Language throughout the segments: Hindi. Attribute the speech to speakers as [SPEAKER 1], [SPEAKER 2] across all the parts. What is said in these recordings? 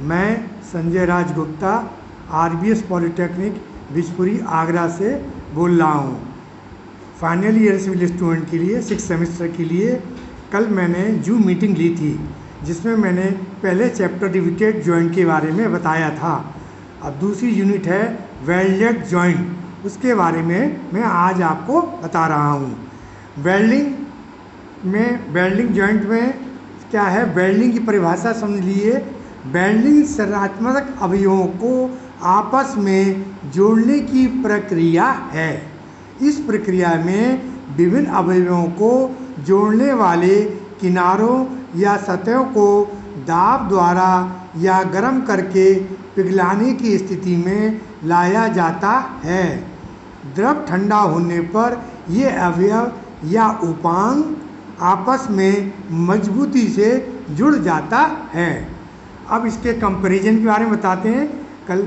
[SPEAKER 1] मैं संजय राज गुप्ता आरबीएस पॉलिटेक्निक बिजपुरी आगरा से बोल रहा हूँ। फाइनल ईयर सिविल स्टूडेंट के लिए 6 सेमेस्टर के लिए कल मैंने जूम मीटिंग ली थी, जिसमें मैंने पहले चैप्टर रिवेटेड जॉइंट के बारे में बताया था। अब दूसरी यूनिट है वेल्डेड जॉइंट, उसके बारे में मैं आज आपको बता रहा हूँ। वेल्डिंग जॉइंट में क्या है, वेल्डिंग की परिभाषा समझ लिए। वेल्डिंग संरचनात्मक अवयवों को आपस में जोड़ने की प्रक्रिया है। इस प्रक्रिया में विभिन्न अवयवों को जोड़ने वाले किनारों या सतहों को दाब द्वारा या गर्म करके पिघलाने की स्थिति में लाया जाता है। द्रव ठंडा होने पर ये अवयव या उपांग आपस में मजबूती से जुड़ जाता है। अब इसके कंपैरिजन के बारे में बताते हैं। कल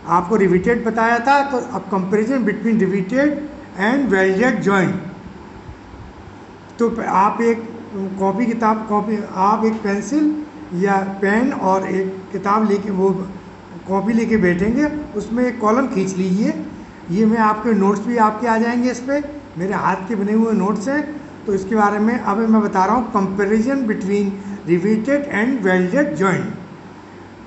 [SPEAKER 1] आपको रिवेटेड बताया था, तो अब comparison between riveted and welded joint. तो आप एक आप एक पेंसिल या पेन और एक किताब लेके, वो कॉपी लेके बैठेंगे, उसमें एक कॉलम खींच लीजिए। ये मैं आपके नोट्स भी आपके आ जाएंगे, इस पर मेरे हाथ के बने हुए नोट्स हैं। तो इसके बारे में अब मैं बता रहा हूँ comparison between riveted and welded joint.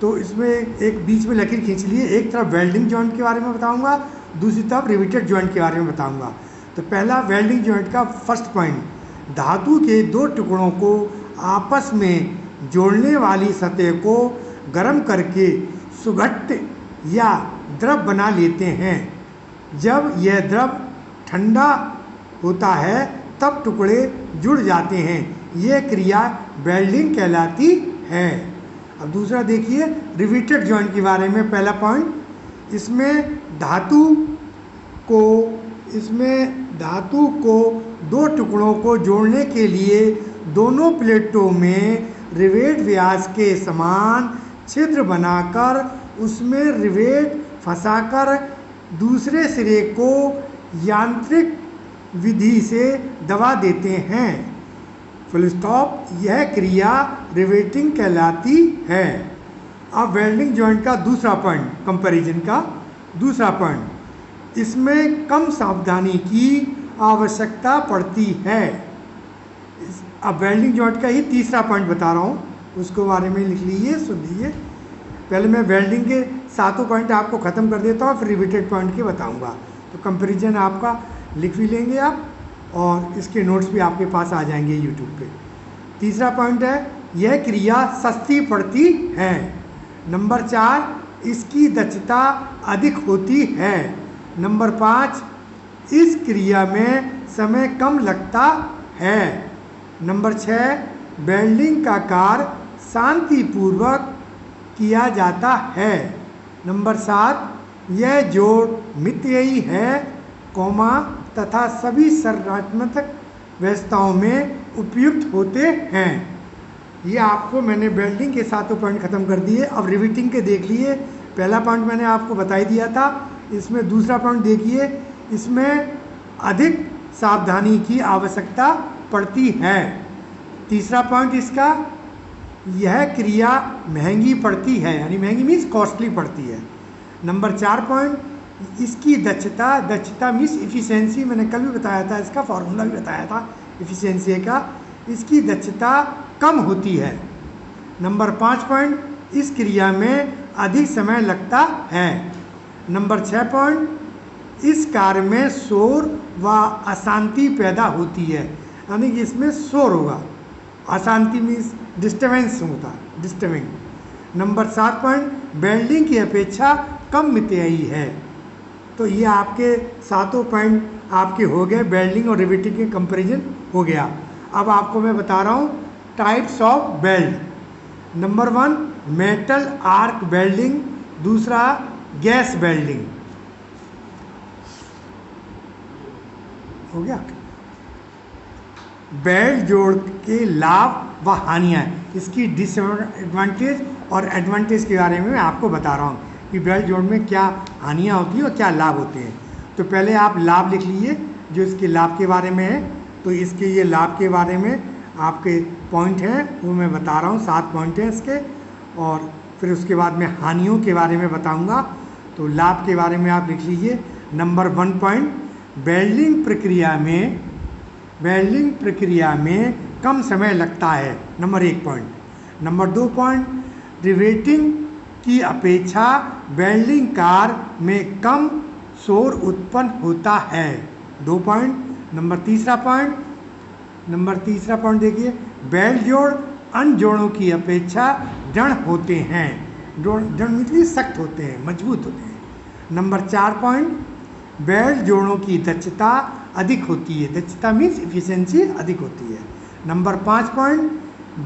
[SPEAKER 1] तो इसमें एक बीच में लकीर खींच लिए, एक तरफ वेल्डिंग जॉइंट के बारे में बताऊंगा, दूसरी तरफ रिवेटेड जॉइंट के बारे में बताऊंगा। तो पहला वेल्डिंग जॉइंट का फर्स्ट पॉइंट, धातु के दो टुकड़ों को आपस में जोड़ने वाली सतह को गर्म करके सुघट्ट या द्रव बना लेते हैं। जब यह द्रव ठंडा होता है तब टुकड़े जुड़ जाते हैं। यह क्रिया वेल्डिंग कहलाती है। अब दूसरा देखिए रिवेटेड जॉइंट के बारे में। पहला पॉइंट, इसमें धातु को दो टुकड़ों को जोड़ने के लिए दोनों प्लेटों में रिवेट व्यास के समान छिद्र बनाकर उसमें रिवेट फंसाकर दूसरे सिरे को यांत्रिक विधि से दबा देते हैं। Full stop. यह क्रिया रिवेटिंग कहलाती है। अब वेल्डिंग जॉइंट का दूसरा पॉइंट, कंपैरिजन का दूसरा पॉइंट, इसमें कम सावधानी की आवश्यकता पड़ती है। अब वेल्डिंग जॉइंट का ही तीसरा पॉइंट बता रहा हूँ, उसको बारे में लिख लीजिए, सुन लीजिए। पहले मैं वेल्डिंग के सातों पॉइंट आपको ख़त्म कर देता हूँ, फिर रिवेटेड पॉइंट के बताऊँगा। तो कंपैरिजन आपका लिख भी लेंगे आप, और इसके नोट्स भी आपके पास आ जाएंगे यूट्यूब पे। तीसरा पॉइंट है, यह क्रिया सस्ती पड़ती है। नंबर 4, इसकी दक्षता अधिक होती है। नंबर 5, इस क्रिया में समय कम लगता है। नंबर 6, वेल्डिंग का कार्य शांतिपूर्वक किया जाता है। नंबर 7, यह जोड़ मितव्ययी है, तथा सभी संरचनात्मक व्यवस्थाओं में उपयुक्त होते हैं। ये आपको मैंने वेल्डिंग के सातों पॉइंट खत्म कर दिए। अब रिवेटिंग के देख लिए। पहला पॉइंट मैंने आपको बता ही दिया था। इसमें दूसरा पॉइंट देखिए, इसमें अधिक सावधानी की आवश्यकता पड़ती है। तीसरा पॉइंट इसका, यह क्रिया महंगी पड़ती है, यानी महंगी मीन्स कॉस्टली पड़ती है। नंबर 4 पॉइंट, इसकी दक्षता मीन्स इफ़िशेंसी, मैंने कल भी बताया था, इसका फॉर्मूला भी बताया था इफ़िशेंसी का। इसकी दक्षता कम होती है। नंबर 5 पॉइंट, इस क्रिया में अधिक समय लगता है। नंबर 6 पॉइंट, इस कार्य में शोर व अशांति पैदा होती है, यानी कि इसमें शोर होगा। अशांति मीन्स डिस्टर्बेंस होता है, डिस्टर्बिंग। नंबर 7 पॉइंट, वेल्डिंग की अपेक्षा कम मितव्ययी है। तो ये आपके सातों पॉइंट आपके हो गए, वेल्डिंग और रिवेटिंग के कंपैरिजन हो गया। अब आपको मैं बता रहा हूँ types of weld. Number 1, metal arc welding. दूसरा, गैस वेल्डिंग। हो गया। वेल्ड जोड़ के लाभ व हानियाँ, इसकी डिसएडवांटेज और एडवांटेज के बारे में मैं आपको बता रहा हूँ कि वेल्ड जोड़ में क्या हानियाँ होती हैं और क्या लाभ होते हैं। तो पहले आप लाभ लिख लीजिए, जो इसके लाभ के बारे में है। तो इसके ये लाभ के बारे में आपके पॉइंट हैं, वो मैं बता रहा हूँ, 7 पॉइंट हैं इसके। और फिर उसके बाद मैं हानियों के बारे में बताऊंगा। तो लाभ के बारे में आप लिख लीजिए। नंबर 1 पॉइंट, वेल्डिंग प्रक्रिया में कम समय लगता है, number 1 point. Number 2 point, riveting की अपेक्षा वेल्डिंग कार्य में कम शोर उत्पन्न होता है, 2 पॉइंट। नंबर तीसरा पॉइंट देखिए, वेल्ड जोड़ अन्य जोड़ों की अपेक्षा दृढ़ होते हैं, दृढ़ मतलब सख्त होते हैं, मजबूत होते हैं। नंबर 4 पॉइंट, वेल्ड जोड़ों की दक्षता अधिक होती है, दक्षता मीन्स इफिशिएंसी अधिक होती है। नंबर 5 पॉइंट,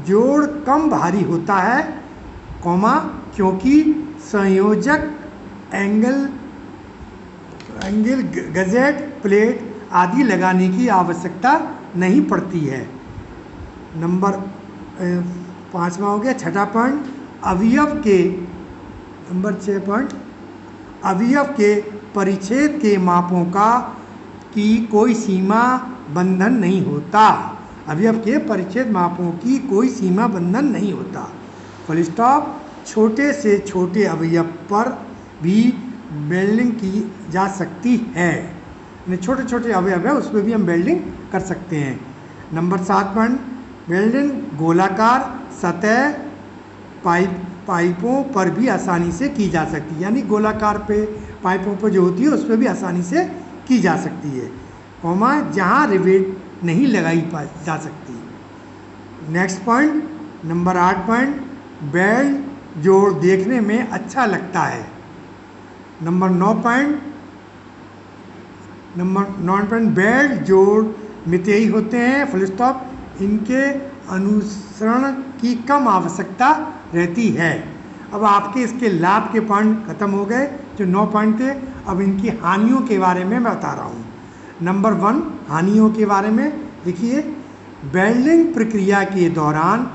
[SPEAKER 1] जोड़ कम भारी होता है, क्योंकि संयोजक एंगल गजेट प्लेट आदि लगाने की आवश्यकता नहीं पड़ती है। नंबर 5वां हो गया। छठा पॉइंट, नंबर 6 पॉइंट, अवयव के परिच्छेद के मापों की कोई सीमा बंधन नहीं होता, अवयव के परिच्छेद मापों की कोई सीमा बंधन नहीं होता। Full stop. छोटे से छोटे अवयव पर भी वेल्डिंग की जा सकती है, छोटे छोटे अवयव है उस पर भी हम वेल्डिंग कर सकते हैं। नंबर 7 पॉइंट, वेल्डिंग गोलाकार सतह पाइपों पर भी आसानी से की जा सकती है, यानी गोलाकार पे पाइपों पर जो होती है उस पर भी आसानी से की जा सकती है, जहाँ रिवेट नहीं लगाई जा सकती। Next point, number 8 point, weld जोड़ देखने में अच्छा लगता है। नंबर 9 पॉइंट, वेल्ड जोड़ मितव्ययी होते हैं, फुल स्टॉप, इनके अनुसरण की कम आवश्यकता रहती है। अब आपके इसके लाभ के पॉइंट खत्म हो गए, जो 9 पॉइंट थे। अब इनकी हानियों के बारे में मैं बता रहा हूँ। नंबर 1, हानियों के बारे में देखिए, वेल्डिंग प्रक्रिया के दौरान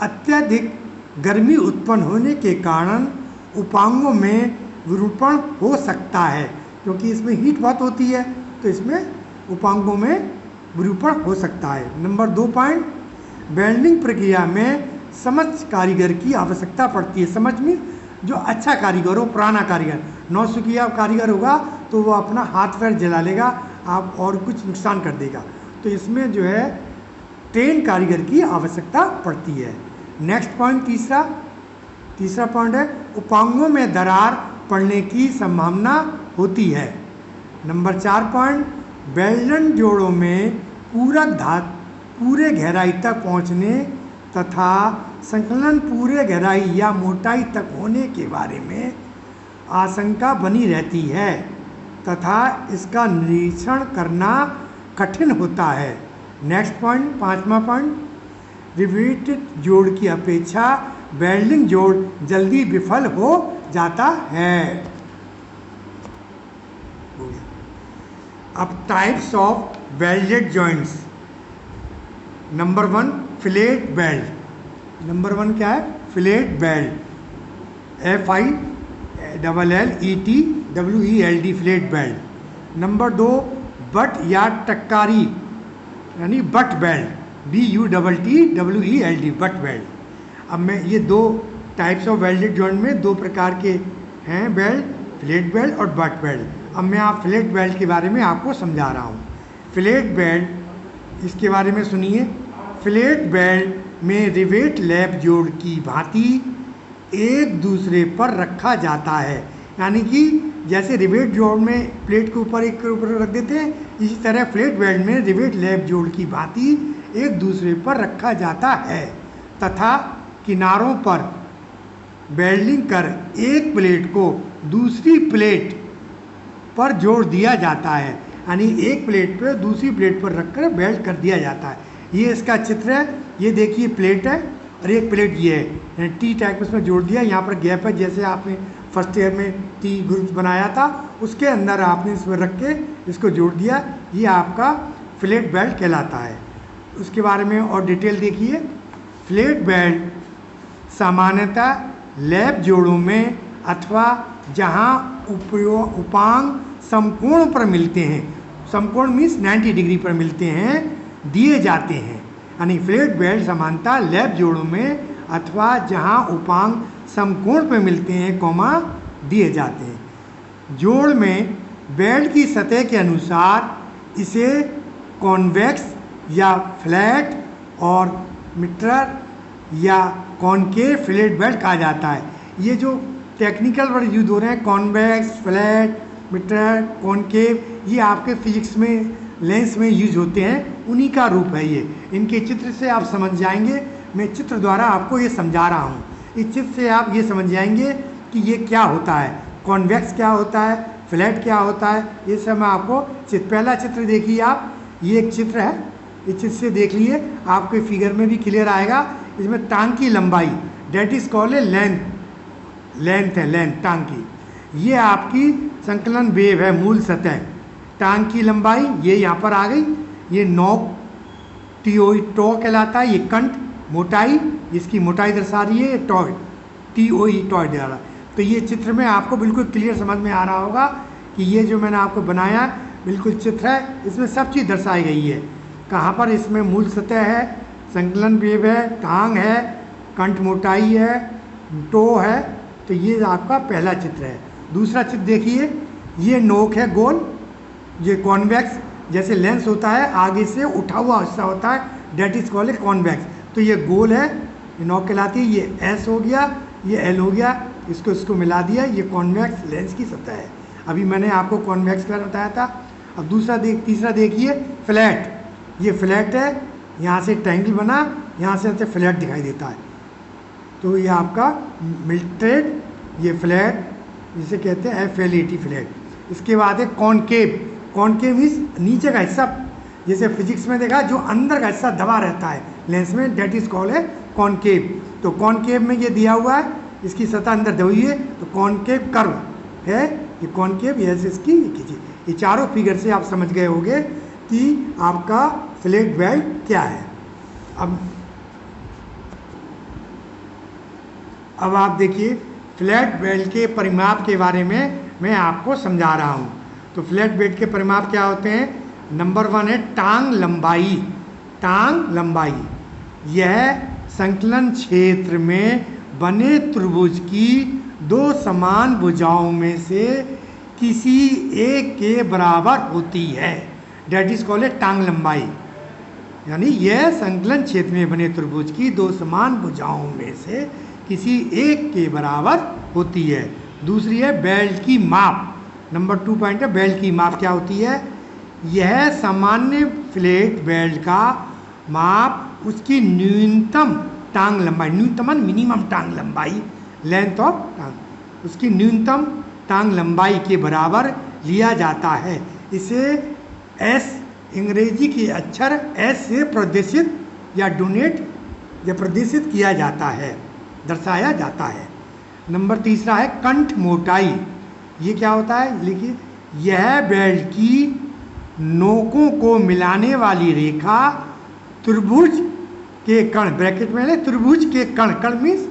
[SPEAKER 1] अत्यधिक गर्मी उत्पन्न होने के कारण उपांगों में विरूपण हो सकता है, क्योंकि इसमें हीट बहुत होती है तो इसमें उपांगों में विरूपण हो सकता है। नंबर 2 पॉइंट, वेल्डिंग प्रक्रिया में समझ कारीगर की आवश्यकता पड़ती है। समझ में जो अच्छा कारीगर हो, पुराना कारीगर, नौसिखिया कारीगर होगा तो वो अपना हाथ पैर जला लेगा, आप और कुछ नुकसान कर देगा, तो इसमें जो है ट्रेन कारीगर की आवश्यकता पड़ती है। नेक्स्ट पॉइंट, तीसरा पॉइंट है, उपांगों में दरार पड़ने की संभावना होती है। नंबर 4 पॉइंट, वेल्डन जोड़ों में पूरे गहराई तक पहुंचने तथा संकलन पूरे गहराई या मोटाई तक होने के बारे में आशंका बनी रहती है तथा इसका निरीक्षण करना कठिन होता है। नेक्स्ट पॉइंट, 5वां पॉइंट, रिवेटेड जोड़ की अपेक्षा वेल्डिंग जोड़ जल्दी विफल हो जाता है। अब types of welded joints. Number 1, fillet weld. Number 1 क्या है? Fillet weld, FILLETWELD, fillet weld. Number 2, but या टक्कारी यानी butt weld, BUTTWELD, butt weld. अब मैं ये 2 टाइप्स ऑफ वेल्डेड जॉइंट में 2 प्रकार के हैं वेल्ड, फिलेट वेल्ड और बट वेल्ड। अब मैं आप फिलेट वेल्ड के बारे में आपको समझा रहा हूँ। फिलेट वेल्ड, इसके बारे में सुनिए। फिलेट वेल्ड में रिवेट लैप जोड़ की भांति एक दूसरे पर रखा जाता है, यानी कि जैसे रिवेट जोड़ में प्लेट के ऊपर एक के ऊपर रख देते हैं, इसी तरह फिलेट वेल्ड में रिवेट लैप जोड़ की भांति एक दूसरे पर रखा जाता है तथा किनारों पर वेल्डिंग कर एक प्लेट को दूसरी प्लेट पर जोड़ दिया जाता है, यानी एक प्लेट पर दूसरी प्लेट पर रखकर वेल्ड कर दिया जाता है। ये इसका चित्र है, ये देखिए प्लेट है और एक प्लेट ये है, टी टाइप उसमें जोड़ दिया। यहाँ पर गैप है, जैसे आपने फर्स्ट ईयर में टी ग्रुप बनाया था उसके अंदर आपने इसमें रख के इसको जोड़ दिया, ये आपका फिलेट वेल्ड कहलाता है। उसके बारे में और डिटेल देखिए। फिलेट वेल्ड सामान्यतः लैप जोड़ों में अथवा जहाँ उपांग समकोण पर मिलते हैं, समकोण मीन्स 90 डिग्री पर मिलते हैं, दिए जाते हैं। यानी फिलेट वेल्ड समानता लैप जोड़ों में अथवा जहां उपांग समकोण पे मिलते हैं कॉमा दिए जाते हैं। जोड़ में बेल्ट की सतह के अनुसार इसे कॉन्वेक्स या फ्लैट और मिट्रर या कॉनकेव फ्लैट बेल्ट कहा जाता है। ये जो टेक्निकल वर्ड यूज हो रहे हैं, कॉन्वेक्स, फ्लैट, मिट्रर, कॉनकेव, ये आपके फिजिक्स में लेंस में यूज होते हैं, उन्हीं का रूप है ये। इनके चित्र से आप समझ जाएंगे, मैं चित्र द्वारा आपको ये समझा रहा हूँ। इस चित्र से आप ये समझ जाएंगे कि ये क्या होता है, कॉन्वेक्स क्या होता है, फ्लैट क्या होता है, ये सब मैं आपको पहला चित्र देखिए आप, ये एक चित्र है, इस चित्र से देख लिए आपके फिगर में भी क्लियर आएगा। इसमें टांग की लंबाई that is called a length है, लेंथ टांग की। ये आपकी संकलन वेव है, मूल सतह। टांग की लंबाई ये यहाँ पर आ गई, ये नोक टो कहलाता है। ये कंठ मोटाई, इसकी मोटाई दर्शा रही है, टॉय टॉय दे रहा है। तो ये चित्र में आपको बिल्कुल क्लियर समझ में आ रहा होगा कि ये जो मैंने आपको बनाया बिल्कुल चित्र है, इसमें सब चीज़ दर्शाई गई है। कहाँ पर इसमें मूल सतह है, संकलन वेव है, टांग है, कंठ मोटाई है, टो है। तो ये आपका पहला चित्र है। दूसरा चित्र देखिए, ये नोक है गोल, ये कॉन्वेक्स, जैसे लेंस होता है आगे से उठा हुआ हिस्सा होता है, that is called a convex. तो ये गोल है, ये नोक कहलाती है। ये एस हो गया, ये एल हो गया, इसको मिला दिया, ये कॉन्वेक्स लेंस की सतह है। अभी मैंने आपको कॉन्वेक्स का बताया था। अब तीसरा देखिए फ्लैट, ये फ्लैट है, यहाँ से ट्रायंगल बना, यहाँ से फ्लैट दिखाई देता है। तो ये आपका मिल्ट्रेड, ये फ्लैट जिसे कहते हैं FLAT फ्लैट। इसके बाद है कॉनकेव। कॉनकेव मीन्स नीचे का हिस्सा, जैसे फिजिक्स में देखा जो अंदर का हिस्सा दबा रहता है लेंस में, डेट इज कॉल्ड है कॉनकेव। तो कॉनकेव में ये दिया हुआ है, इसकी सतह अंदर दबी है, तो कॉनकेव कर्व है ये कॉनकेव। ये इसकी कीजिए, ये चारों फिगर से आप समझ गए होंगे कि आपका फ्लैट बेल्ट क्या है। अब आप देखिए फ्लैट बेल्ट के परिमाप के बारे में मैं आपको समझा रहा हूँ। तो फ्लैट बेल्ट के परिमाप क्या होते हैं? नंबर 1 है टांग लंबाई। टांग लंबाई यह संकलन क्षेत्र में बने त्रिभुज की दो समान भुजाओं में से किसी एक के बराबर होती है, डेट इज कॉल्ड ए टांग लंबाई। यानी यह संकलन क्षेत्र में बने त्रिभुज की दो समान भुजाओं में से किसी एक के बराबर होती है। दूसरी है बेल्ट की माप। नंबर 2 पॉइंट है बेल्ट की माप क्या होती है? यह सामान्य फ्लैट बेल्ट का माप उसकी न्यूनतम टांग लंबाई, न्यूनतम मिनिमम टांग लंबाई, लेंथ ऑफ टांग, उसकी न्यूनतम टांग लंबाई के बराबर लिया जाता है। इसे एस, अंग्रेजी के अक्षर एस से प्रदर्शित या डोनेट या प्रदर्शित किया जाता है, दर्शाया जाता है। नंबर 3 है कंठ मोटाई। ये क्या होता है? लिखिए, यह बेल्ट की नोकों को मिलाने वाली रेखा त्रिभुज के कण, ब्रैकेट में ले, त्रिभुज के कण, कण मीन्स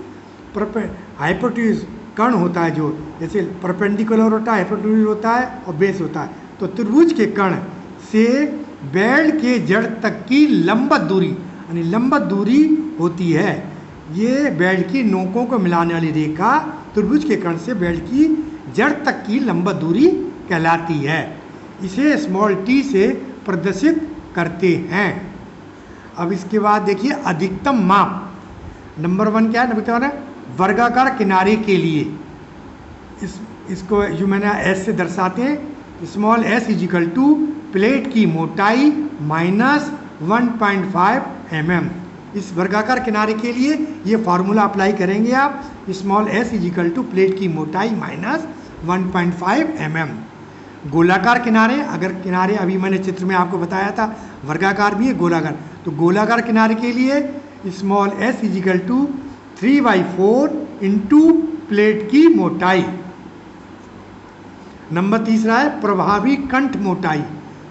[SPEAKER 1] हाइपोटेन्यूज कण होता है, जो जैसे परपेंडिकुलर होता है, हाइपोटेन्यूज होता है और बेस होता है। तो त्रिभुज के कण से बेल्ट के जड़ तक की लंबवत दूरी, यानी लंबवत दूरी होती है। ये बेल्ट की नोकों को मिलाने वाली रेखा त्रिभुज के कण से बेल्ट की जड़ तक की लंबवत दूरी कहलाती है। इसे स्मॉल t से प्रदर्शित करते हैं। अब इसके बाद देखिए अधिकतम माप। नंबर 1 क्या है? नंबर 1 है वर्गाकार किनारे के लिए। इसको जो मैंने एस से दर्शाते हैं, small s is equal to plate की मोटाई माइनस 1.5 mm। इस वर्गाकार किनारे के लिए ये फार्मूला अप्लाई करेंगे आप, small s is equal to plate की मोटाई माइनस 1.5 mm। गोलाकार किनारे, अगर किनारे अभी मैंने चित्र में आपको बताया था वर्गाकार भी है गोलाकार, तो गोलाकार किनारे के लिए small s is equal to 3/4 into plate की मोटाई। नंबर 3 है प्रभावी कंठ मोटाई,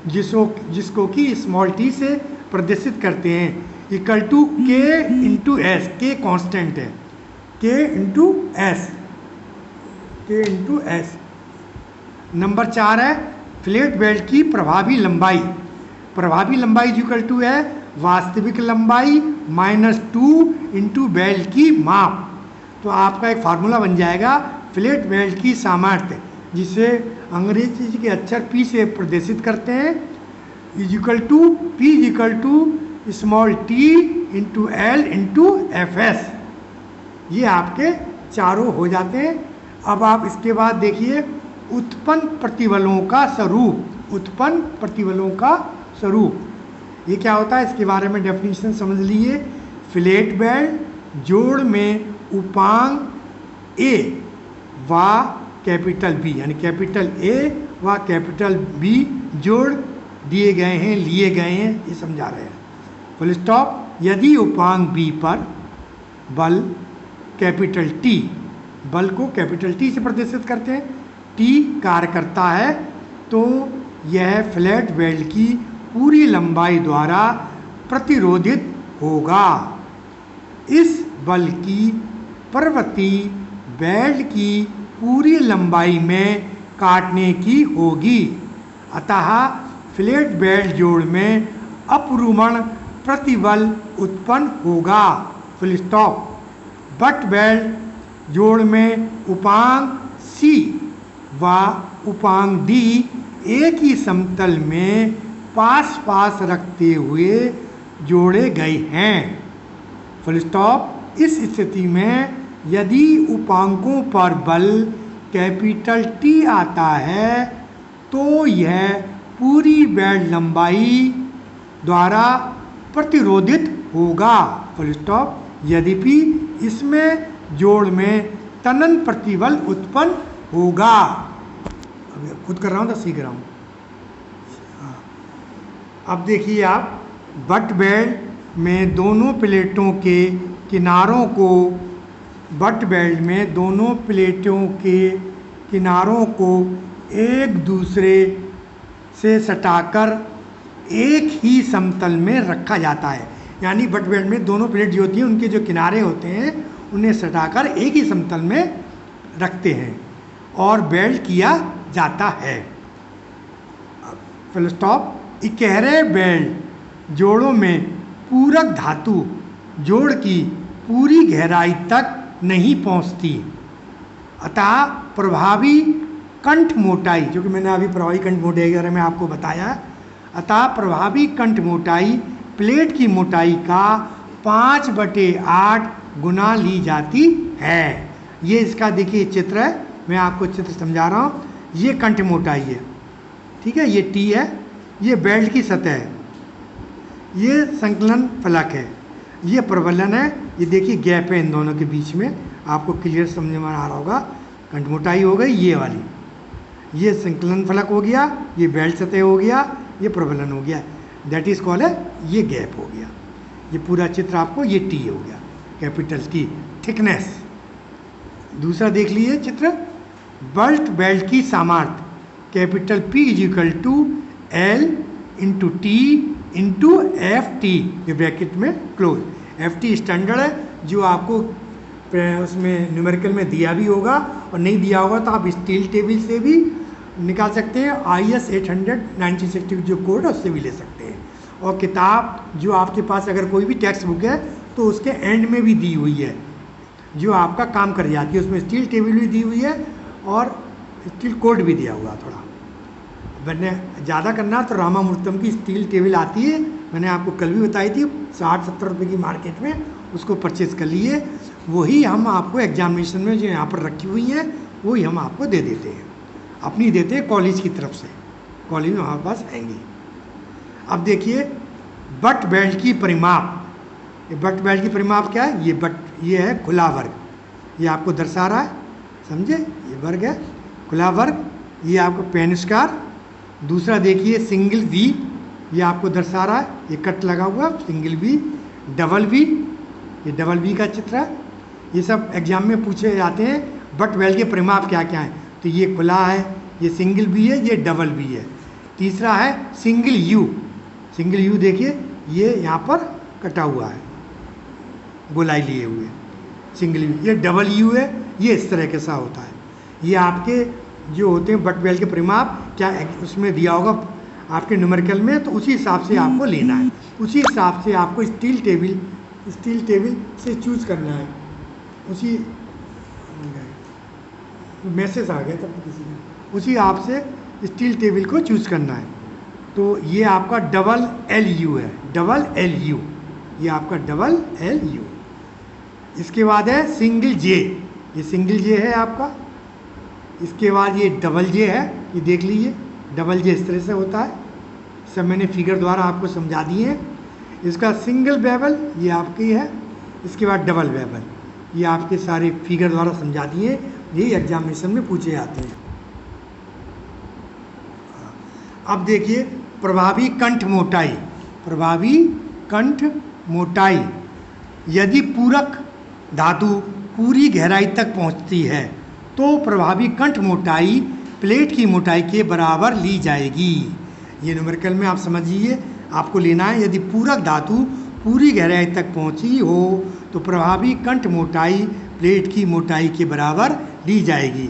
[SPEAKER 1] जिसको कि स्मॉल t से प्रदर्शित करते हैं, equal to k into S. K constant है, k इंटू एस। नंबर 4 है फ्लैट बेल्ट की प्रभावी लंबाई। प्रभावी लंबाई इक्वल टू है वास्तविक लंबाई -2 इंटू बेल्ट की माप। तो आपका एक फार्मूला बन जाएगा फ्लैट बेल्ट की सामर्थ्य, जिसे अंग्रेजी के अक्षर P से प्रदर्शित करते हैं, is equal to P is equal to small t into L into FS। ये आपके चारों हो जाते हैं। अब आप इसके बाद देखिए उत्पन्न प्रतिबलों का स्वरूप। उत्पन्न प्रतिबलों का स्वरूप ये क्या होता है, इसके बारे में डेफिनेशन समझ लीजिए। फ्लैट बेल्ट जोड़ में उपांग A व कैपिटल B, यानी कैपिटल A व कैपिटल B जोड़ दिए गए हैं, लिए गए हैं, ये समझा रहे हैं। Full stop. यदि उपांग B पर बल कैपिटल T, बल को कैपिटल T से प्रदर्शित करते हैं, T कार्य करता है, तो यह फ्लैट बेल्ट की पूरी लंबाई द्वारा प्रतिरोधित होगा। इस बल की प्रवृत्ति बेल्ट की पूरी लंबाई में काटने की होगी। अतः फ्लैट बेल्ट जोड़ में अपरूमण प्रतिबल उत्पन्न होगा। Full stop. बट बेल्ट जोड़ में उपांग C व उपांग D एक ही समतल में पास पास रखते हुए जोड़े गए हैं। Full stop. इस स्थिति में यदि उपांकों पर बल कैपिटल T आता है तो यह पूरी बेल्ट लंबाई द्वारा प्रतिरोधित होगा। Full stop. यद्यपि इसमें जोड़ में तनन प्रतिबल उत्पन्न होगा। अब खुद कर रहा हूँ तो सीख रहा हूँ। अब देखिए आप, बट बेल्ट में दोनों प्लेटों के किनारों को, बट बेल्ट में दोनों प्लेटों के किनारों को एक दूसरे से सटाकर एक ही समतल में रखा जाता है। यानी बट बेल्ट में दोनों प्लेट जो होती हैं उनके जो किनारे होते हैं उन्हें सटाकर एक ही समतल में रखते हैं और बेल्ट किया जाता है। Full stop. इकहरे बेल्ट जोड़ों में पूरक धातु जोड़ की पूरी गहराई तक नहीं पहुंचती, अतः प्रभावी कंठ मोटाई, जो कि मैंने अभी प्रभावी कंठ मोटाई के बारे में आपको बताया, अतः प्रभावी कंठ मोटाई प्लेट की मोटाई का 5/8 गुना ली जाती है। ये इसका देखिए चित्र है, मैं आपको चित्र समझा रहा हूँ। ये कंठ मोटाई है, ठीक है, ये T है, ये बेल्ट की सतह है, ये संकलन फलक है, ये प्रबलन है। ये देखिए गैप है इन दोनों के बीच में, आपको क्लियर समझ में आ रहा होगा। कंठ मोटाई हो गई ये वाली, ये संकलन फलक हो गया, ये बेल्ट सतह हो गया, ये प्रबलन हो गया, दैट इज कॉल्ड है, ये गैप हो गया। ये पूरा चित्र आपको, ये T हो गया, कैपिटल T थिकनेस। दूसरा देख लीजिए चित्र, बल्ट बेल्ट की सामर्थ्य capital P is equal to L into T into FT, ये ब्रैकेट में क्लोज। FT स्टैंडर्ड है, जो आपको उसमें न्यूमेरिकल में दिया भी होगा, और नहीं दिया होगा तो आप स्टील टेबल से भी निकाल सकते हैं। IS 800 1960 जो कोड है उससे भी ले सकते हैं। और किताब जो आपके पास अगर कोई भी टेक्स्ट बुक है तो उसके एंड में भी दी हुई है, जो आपका काम कर जाती है। उसमें स्टील टेबल भी दी हुई है और स्टील कोड भी दिया हुआ। थोड़ा मैंने ज़्यादा करना तो रामामूर्तम की स्टील टेबल आती है, मैंने आपको कल भी बताई थी, 60-70 रुपये की मार्केट में, उसको परचेज़ कर लिए। वही हम आपको एग्जामिनेशन में जो यहाँ पर रखी हुई हैं वही हम आपको दे देते हैं, अपनी देते हैं कॉलेज की तरफ से, कॉलेज में हमारे पास आएंगी। अब देखिए बट बेल्ट की परिमाप। ये बट बेल्ट की परिमाप क्या है, ये है खुला वर्ग, ये आपको दर्शा रहा है, समझे, ये वर्ग है खुला वर्ग, ये आपको पेन स्क्वायर। दूसरा देखिए सिंगल वी, ये आपको दर्शा रहा है, ये कट लगा हुआ सिंगल वी। डबल वी, ये डबल वी का चित्र है। ये सब एग्जाम में पूछे जाते हैं, बट बेल्ट के परिमाप क्या क्या हैं। तो ये खुला है, ये सिंगल वी है, ये डबल वी है। तीसरा है सिंगल यू। सिंगल यू देखिए ये यहाँ पर कटा हुआ है, गोलाई लिए हुए, सिंगल यू। ये डबल यू है, ये इस तरह के सा होता है। ये आपके जो होते हैं बट बेल्ट के परिमाप, क्या उसमें दिया होगा आपके न्यूमेरिकल में, तो उसी हिसाब से आपको लेना है, उसी हिसाब से आपको स्टील टेबल स्टील टेबल से चूज करना है। उसी मैसेज आ गया था किसी ने, उसी आप से स्टील टेबल को चूज करना है। तो ये आपका डबल LU है, डबल LU, ये आपका डबल LU। इसके बाद है सिंगल J, ये सिंगल J है आपका। इसके बाद ये डबल J है, ये देख लीजिए डबल J इस तरह से होता है, सब मैंने फिगर द्वारा आपको समझा दिए हैं। इसका सिंगल बेवल ये आपकी है, इसके बाद डबल बेवल, ये आपके सारे फिगर द्वारा समझा दिए, ये एग्जामिनेशन में पूछे जाते हैं। अब देखिए प्रभावी कंठ मोटाई, प्रभावी कंठ मोटाई, यदि पूरक धातु पूरी गहराई तक पहुंचती है तो प्रभावी कंठ मोटाई प्लेट की मोटाई के बराबर ली जाएगी। ये न्यूमेरिकल में आप समझिए, आपको लेना है यदि पूरक धातु पूरी गहराई तक पहुंची हो तो प्रभावी कंठ मोटाई प्लेट की मोटाई के बराबर ली जाएगी।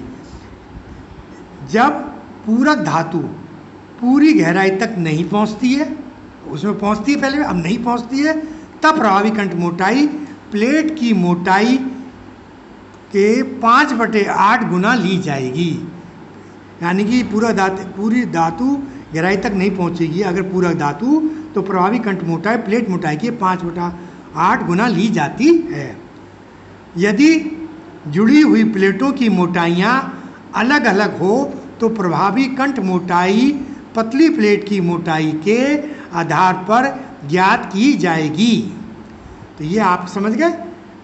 [SPEAKER 1] जब पूरक धातु पूरी गहराई तक नहीं पहुंचती है, उसमें पहुंचती है पहले, अब नहीं पहुंचती है, तब प्रभावी कंठ मोटाई प्लेट की मोटाई के 5/8 गुना ली जाएगी। यानी कि पूरी धातु गहराई तक नहीं पहुंचेगी अगर पूरक धातु, तो प्रभावी कंठ मोटाई प्लेट मोटाई के 5/8 गुना ली जाती है। यदि जुड़ी हुई प्लेटों की मोटाइयाँ अलग अलग हो तो प्रभावी कंठ मोटाई पतली प्लेट की मोटाई के आधार पर ज्ञात की जाएगी। तो ये आप समझ गए,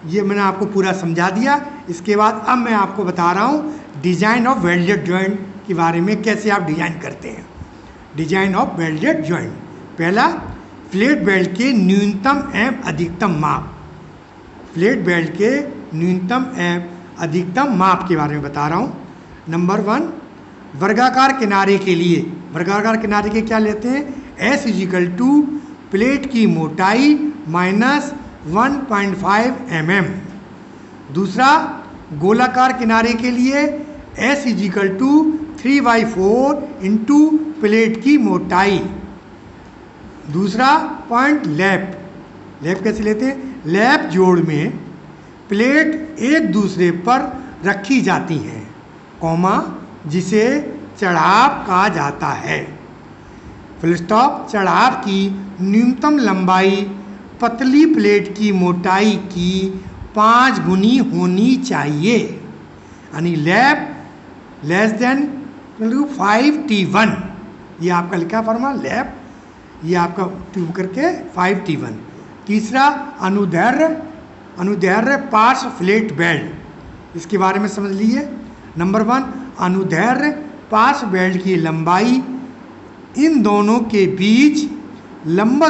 [SPEAKER 1] ये मैंने आपको पूरा समझा दिया। इसके बाद अब मैं आपको बता रहा हूँ डिजाइन ऑफ वेल्डेड जॉइंट के बारे में, कैसे आप डिजाइन करते हैं। डिजाइन ऑफ वेल्डेड जॉइंट, पहला फ्लैट बेल्ट के न्यूनतम एवं अधिकतम माप, फ्लैट बेल्ट के न्यूनतम एवं अधिकतम माप के बारे में बता रहा हूँ। नंबर 1, वर्गाकार किनारे के लिए, वर्गाकार किनारे के क्या लेते हैं, S = प्लेट की मोटाई माइनस 1.5 mm। दूसरा गोलाकार किनारे के लिए S = 3/4 इंटू प्लेट की मोटाई। दूसरा पॉइंट लैप, लैप कैसे लेते हैं, लैप जोड़ में प्लेट एक दूसरे पर रखी जाती हैं, कॉमा, जिसे चढ़ाव कहा जाता है। Full stop. चढ़ाव की न्यूनतम लंबाई पतली प्लेट की मोटाई की 5 गुनी होनी चाहिए, यानी लैप लेस देन 5T1। ये आपका लिखा फॉर्मूला लैप, ये आपका ट्यूब करके 5T1। तीसरा अनुदैर्ध्य पार्श्व फ्लैट बेल्ट, इसके बारे में समझ लीजिए। नंबर 1, अनुदैर्ध्य पार्श्व बेल्ट की लंबाई इन दोनों के बीच लंबवत